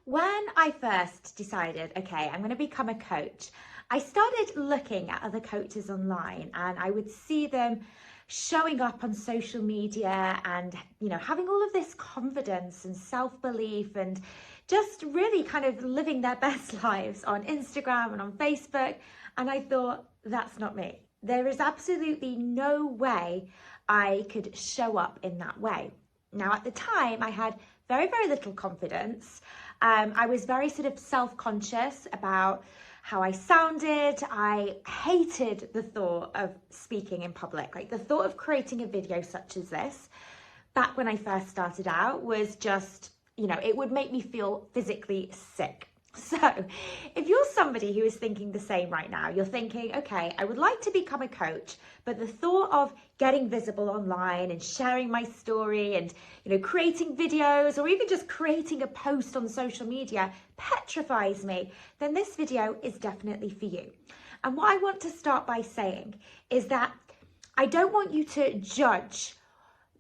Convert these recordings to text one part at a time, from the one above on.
When I first decided, okay, I'm going to become a coach, I started looking at other coaches online, and I would see them showing up on social media and, having all of this confidence and self-belief and just really kind of living their best lives on Instagram and on Facebook. And I thought, that's not me. There is absolutely no way I could show up in that way. Now, at the time, I had very, very little confidence. I was very sort of self-conscious about how I sounded. I hated the thought of speaking in public. Like, the thought of creating a video such as this, back when I first started out, was just, it would make me feel physically sick. So if you're somebody who is thinking the same right now, you're thinking, okay, I would like to become a coach, but the thought of getting visible online and sharing my story and, creating videos or even just creating a post on social media petrifies me, then this video is definitely for you. And what I want to start by saying is that I don't want you to judge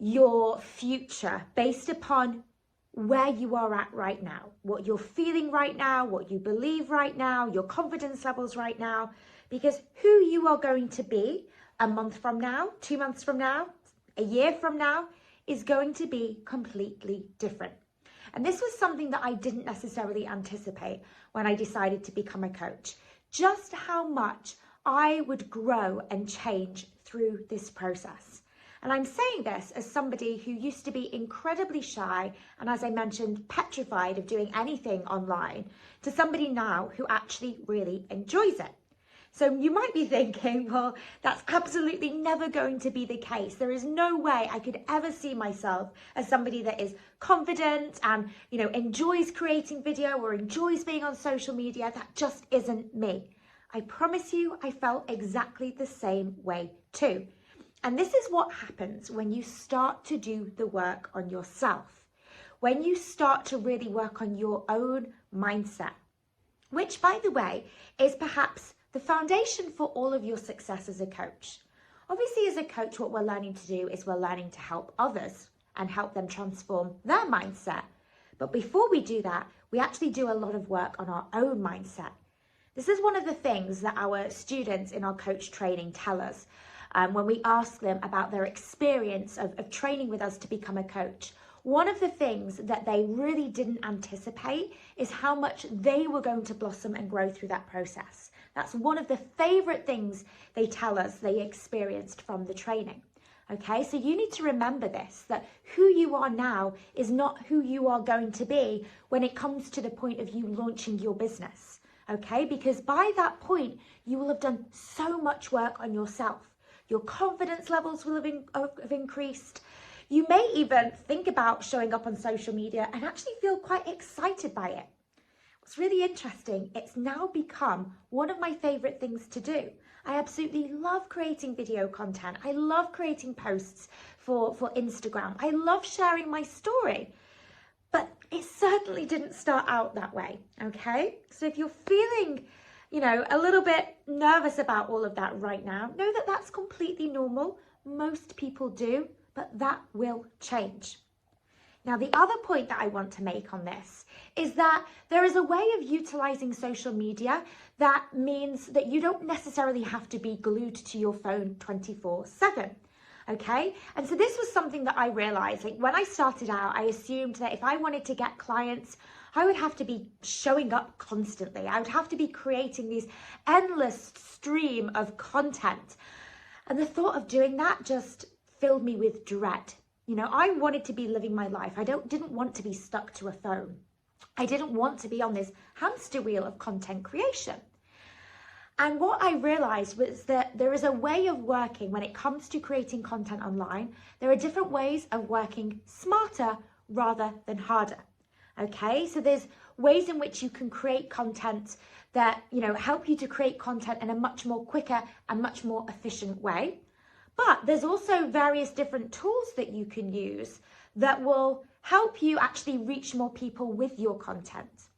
your future based upon where you are at right now, what you're feeling right now, what you believe right now, your confidence levels right now, because who you are going to be a month from now, 2 months from now, a year from now is going to be completely different. And this was something that I didn't necessarily anticipate when I decided to become a coach, just how much I would grow and change through this process. And I'm saying this as somebody who used to be incredibly shy and, as I mentioned, petrified of doing anything online, to somebody now who actually really enjoys it. So you might be thinking, well, that's absolutely never going to be the case. There is no way I could ever see myself as somebody that is confident and, enjoys creating video or enjoys being on social media. That just isn't me. I promise you, I felt exactly the same way too. And this is what happens when you start to do the work on yourself, when you start to really work on your own mindset, which, by the way, is perhaps the foundation for all of your success as a coach. Obviously, as a coach, what we're learning to do is we're learning to help others and help them transform their mindset. But before we do that, we actually do a lot of work on our own mindset. This is one of the things that our students in our coach training tell us. When we ask them about their experience of training with us to become a coach, one of the things that they really didn't anticipate is how much they were going to blossom and grow through that process. That's one of the favorite things they tell us they experienced from the training. Okay, so you need to remember this, that who you are now is not who you are going to be when it comes to the point of you launching your business. Okay, because by that point, you will have done so much work on yourself. Your confidence levels will have increased. You may even think about showing up on social media and actually feel quite excited by it. What's really interesting, it's now become one of my favorite things to do. I absolutely love creating video content. I love creating posts for Instagram. I love sharing my story. But it certainly didn't start out that way, okay? So if you're feeling a little bit nervous about all of that right now, know that that's completely normal. Most people do, but that will change. Now, the other point that I want to make on this is that there is a way of utilizing social media that means that you don't necessarily have to be glued to your phone 24/7. Okay, and so this was something that I realized. Like, when I started out, I assumed that if I wanted to get clients, I would have to be showing up constantly. I would have to be creating these endless stream of content. And the thought of doing that just filled me with dread. I wanted to be living my life. I didn't want to be stuck to a phone. I didn't want to be on this hamster wheel of content creation. And what I realized was that there is a way of working when it comes to creating content online. There are different ways of working smarter rather than harder. Okay, so there's ways in which you can create content that, help you to create content in a much more quicker and much more efficient way. But there's also various different tools that you can use that will help you actually reach more people with your content.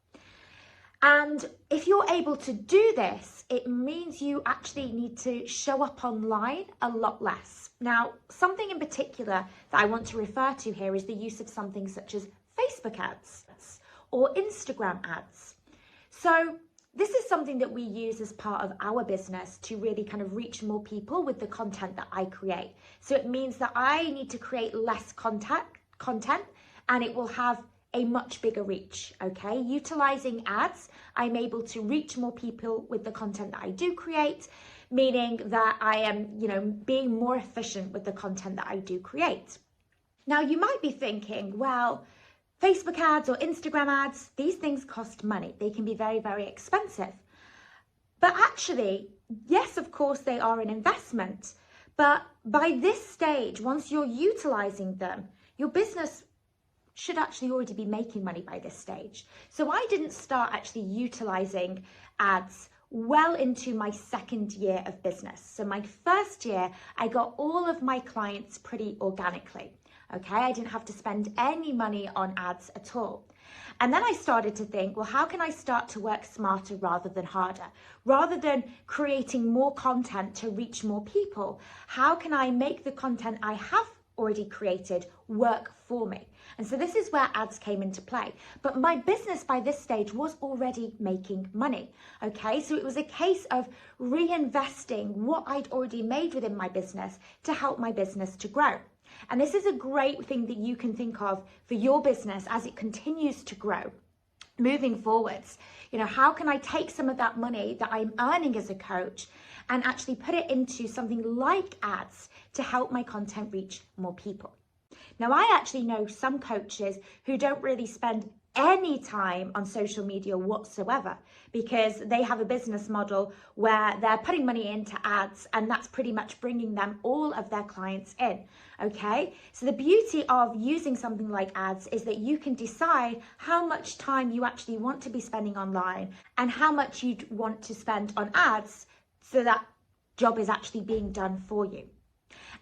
And if you're able to do this, it means you actually need to show up online a lot less. Now, something in particular that I want to refer to here is the use of something such as Facebook ads or Instagram ads. So this is something that we use as part of our business to really kind of reach more people with the content that I create. So it means that I need to create less content and it will have a much bigger reach, okay? Utilizing ads, I'm able to reach more people with the content that I do create, meaning that I am, being more efficient with the content that I do create. Now, you might be thinking, well, Facebook ads or Instagram ads, these things cost money. They can be very, very expensive. But actually, yes, of course, they are an investment. But by this stage, once you're utilizing them, your business should actually already be making money by this stage. So I didn't start actually utilizing ads well into my second year of business. So my first year, I got all of my clients pretty organically. Okay, I didn't have to spend any money on ads at all. And then I started to think, well, how can I start to work smarter rather than harder? Rather than creating more content to reach more people, how can I make the content I have already created work for me? And so this is where ads came into play. But my business by this stage was already making money. Okay, so it was a case of reinvesting what I'd already made within my business to help my business to grow. And this is a great thing that you can think of for your business as it continues to grow. Moving forwards, how can I take some of that money that I'm earning as a coach and actually put it into something like ads to help my content reach more people? Now, I actually know some coaches who don't really spend any time on social media whatsoever because they have a business model where they're putting money into ads and that's pretty much bringing them all of their clients in. Okay, so the beauty of using something like ads is that you can decide how much time you actually want to be spending online and how much you want to spend on ads so that job is actually being done for you.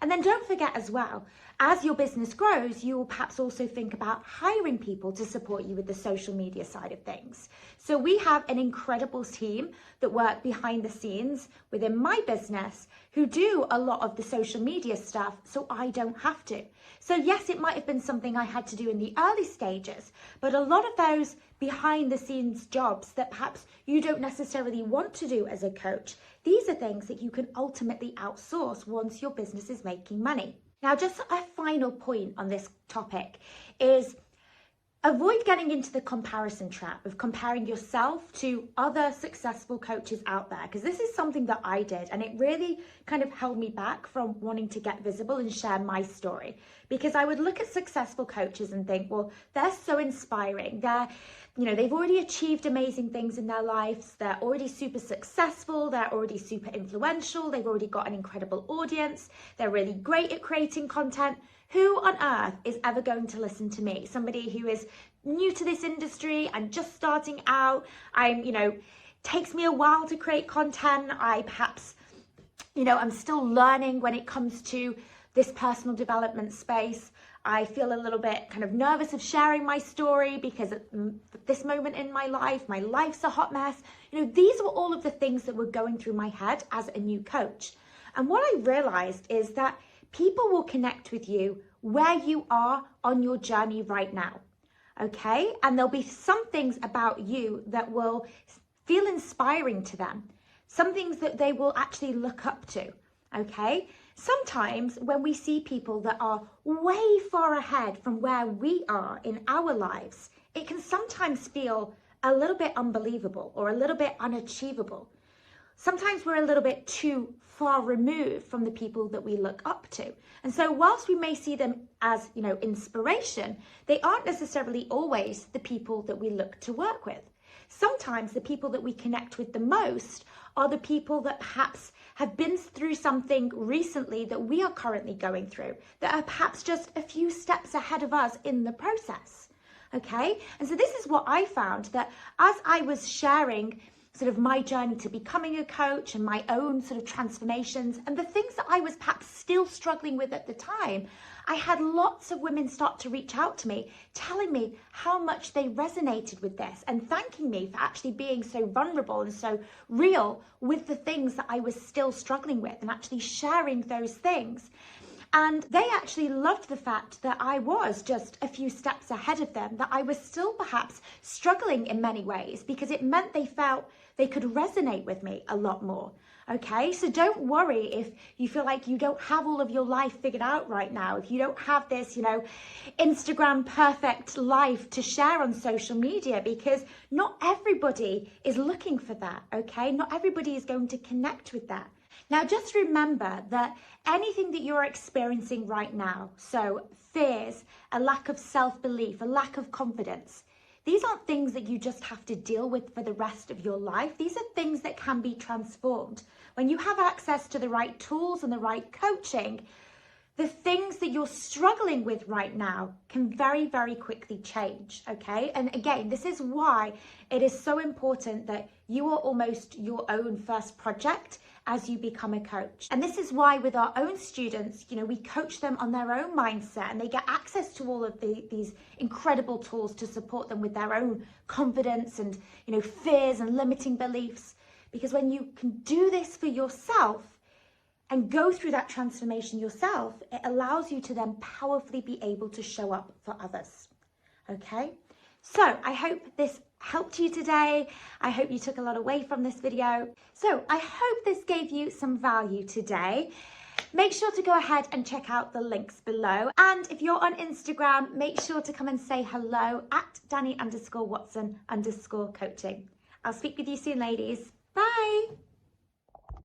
And then don't forget as well, as your business grows, you will perhaps also think about hiring people to support you with the social media side of things. So we have an incredible team that work behind the scenes within my business who do a lot of the social media stuff, so I don't have to. So yes, it might have been something I had to do in the early stages, but a lot of those behind the scenes jobs that perhaps you don't necessarily want to do as a coach, these are things that you can ultimately outsource once your business is making money. Now, just a final point on this topic is avoid getting into the comparison trap of comparing yourself to other successful coaches out there, because this is something that I did and it really kind of held me back from wanting to get visible and share my story, because I would look at successful coaches and think, well, they're so inspiring. They've already achieved amazing things in their lives. They're already super successful. They're already super influential. They've already got an incredible audience. They're really great at creating content. Who on earth is ever going to listen to me? Somebody who is new to this industry and just starting out. Takes me a while to create content. I perhaps, I'm still learning when it comes to this personal development space. I feel a little bit kind of nervous of sharing my story because at this moment in my life's a hot mess. These were all of the things that were going through my head as a new coach. And what I realized is that people will connect with you where you are on your journey right now, okay? And there'll be some things about you that will feel inspiring to them, some things that they will actually look up to, okay? Sometimes when we see people that are way far ahead from where we are in our lives, it can sometimes feel a little bit unbelievable or a little bit unachievable. Sometimes we're a little bit too far removed from the people that we look up to. And so whilst we may see them as, inspiration, they aren't necessarily always the people that we look to work with. Sometimes the people that we connect with the most are the people that perhaps have been through something recently that we are currently going through, that are perhaps just a few steps ahead of us in the process, okay? And so this is what I found, that as I was sharing sort of my journey to becoming a coach and my own sort of transformations and the things that I was perhaps still struggling with at the time, I had lots of women start to reach out to me, telling me how much they resonated with this and thanking me for actually being so vulnerable and so real with the things that I was still struggling with and actually sharing those things. And they actually loved the fact that I was just a few steps ahead of them, that I was still perhaps struggling in many ways, because it meant they felt they could resonate with me a lot more. Okay, so don't worry if you feel like you don't have all of your life figured out right now, if you don't have this, Instagram perfect life to share on social media, because not everybody is looking for that, okay? Not everybody is going to connect with that. Now, just remember that anything that you're experiencing right now, so fears, a lack of self-belief, a lack of confidence, these aren't things that you just have to deal with for the rest of your life. These are things that can be transformed. When you have access to the right tools and the right coaching, the things that you're struggling with right now can very, very quickly change, okay? And again, this is why it is so important that you are almost your own first project as you become a coach. And this is why with our own students, we coach them on their own mindset, and they get access to all of these incredible tools to support them with their own confidence and, fears and limiting beliefs. Because when you can do this for yourself and go through that transformation yourself, it allows you to then powerfully be able to show up for others, okay? So I hope this helped you today. I hope you took a lot away from this video. So I hope this gave you some value today. Make sure to go ahead and check out the links below. And if you're on Instagram, make sure to come and say hello at Dani_Watson_coaching. I'll speak with you soon, ladies. Bye.